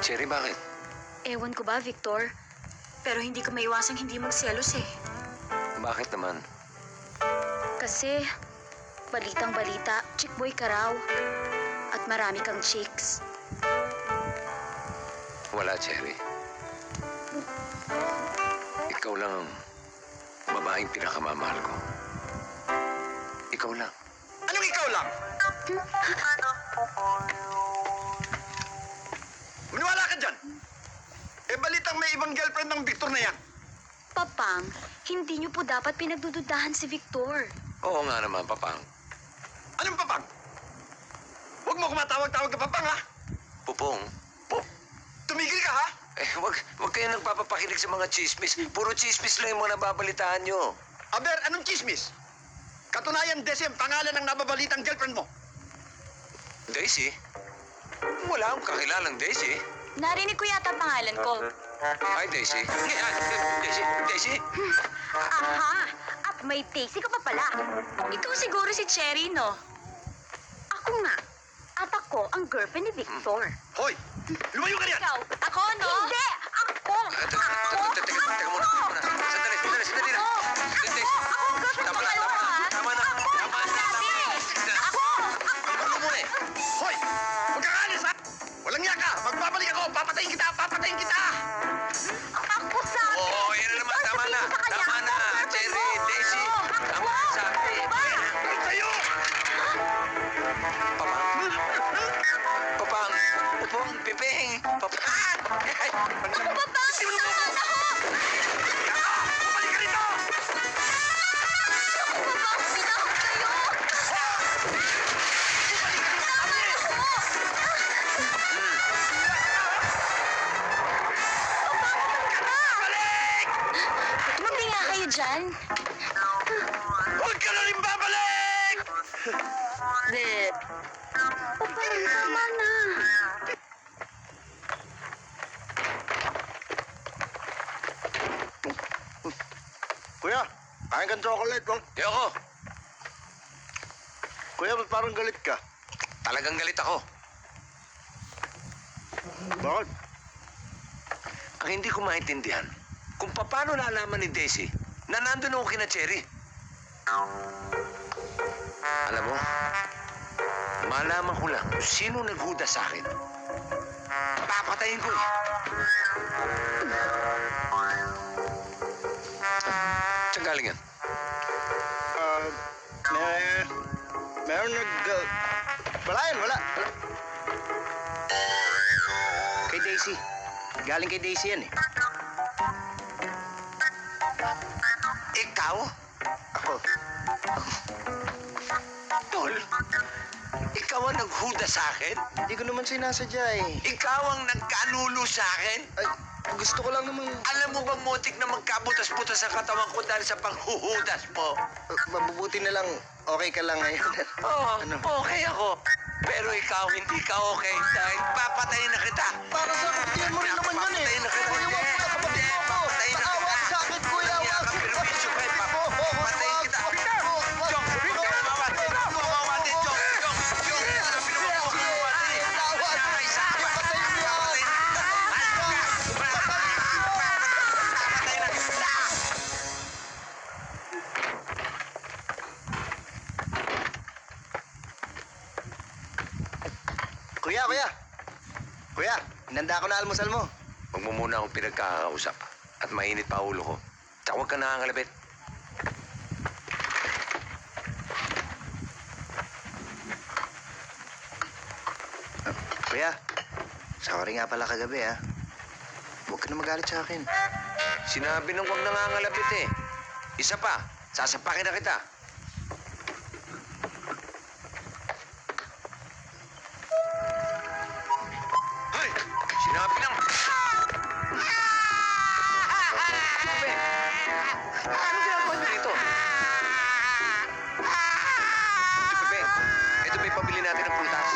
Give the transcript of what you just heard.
Cherry, bakit? Ewan ko ba, Victor? Pero hindi ko maiwasang hindi magselos eh. Bakit naman? Kasi, balitang-balita, chick boy ka raw. At marami kang chicks. Wala, Cherry. Ikaw lang ang babaeng pinakamamahal ko. Ikaw lang. Anong ikaw lang? Maniwala ka dyan. Eh, balitang may ibang girlfriend ng Victor na yan. Papang, hindi niyo po dapat pinagdududahan si Victor. Oo nga naman, Papang. Anong papang? Huwag mo kumatawag-tawag ka papang, ha? Pupong. Tumigil ka, ha? Wag kayo nagpapapakinig sa mga chismis. Puro chismis lang yung mga nababalitaan nyo. Aber, anong chismis? Katunayan, Desi, ang pangalan ng nababalitang girlfriend mo. Daisy? Wala akong kakilalang Daisy. Narinig ko yata ang pangalan ko. Hi, Daisy. Daisy? Aha! At may Daisy ka pa pala. Ikaw siguro si Cherry, no? Ako nga. At ako ang girlfriend ni Victor. Hoy, lumayo ka riyan! Ikaw? Ako, no? Hindi! Ako! Teka muna. Sandali lang. Daisy. Ako ang girlfriend Tama mo na, kayo, ha? tama na. Tama na. Ako! Ang gulo mo eh. Hoy, huwag ka kaalis, ha? Walang niya ka! Magbabalik ako! Papatayin kita! Papatayin kita! Ako sabi! Oo, yan na naman. Tama na. Tama na. Cherry, Daisy. Tama na sabi. Ay, sa'yo! Papang, Piping. Papang. Ay, Papang! Tama na ako! Balik ka rito! Papang! Pinahog kayo! Balik! Hindi nga kayo dyan. Huwag ka na rin babalik! Papang, tama na. Kuya, kain kang chocolate, oh. Yoko, Kuya, ba't parang galit ka? talagang galit ako. Bakit? Ang hindi ko maintindihan, kung paano nalaman ni Daisy na nandun ako kina Cherry. Alam mo, malaman ko lang kung sino naghuda sa akin. Papatayin ko eh. Saan galing yan? Meron wala yan, wala. Kay Daisy. Galing kay Daisy yan eh. Ikaw? Ako. Tol, ikaw ang naghuda sa akin? Hindi ko naman sinasadya eh. Ikaw ang nagkanulo sa akin? Ay, gusto ko lang namang Alam mo bang motik na magkabutas-butas ang katawan ko dahil sa panghuhudas mo? mabubuti na lang okay ka lang ngayon. Oo, Ano? okay ako. Pero ikaw, hindi ka okay dahil papatayin na kita. Para sa yan mo rin naman yun eh. Papatayin na kita. Kuya, wag mo na kapatid mo ako. Papatayin na Naawa kita. ka sa akin, kuya. Kaya ka perwisyo ka, papatayin kita. Mamawati, Jok. Ano pinapagawa ko ng wati? Nakakay sa akin. Papatayin na kita. Papatayin na kita. Kuya, inanda ko na almusal mo. Huwag mo muna akong pinagkakausap at mainit pa ulo ko. Tsaka huwag ka nangangalabit. Kuya, sorry nga pala kagabi ah. Huwag ka na magalit sa akin. Sinabi nang huwag nangangalabit eh. Isa pa, sasapakin na kita. Hay! Sinabi nang... Sabi, ano ginagawa niyo dito? Pepe, ito may pabili natin ng prutas.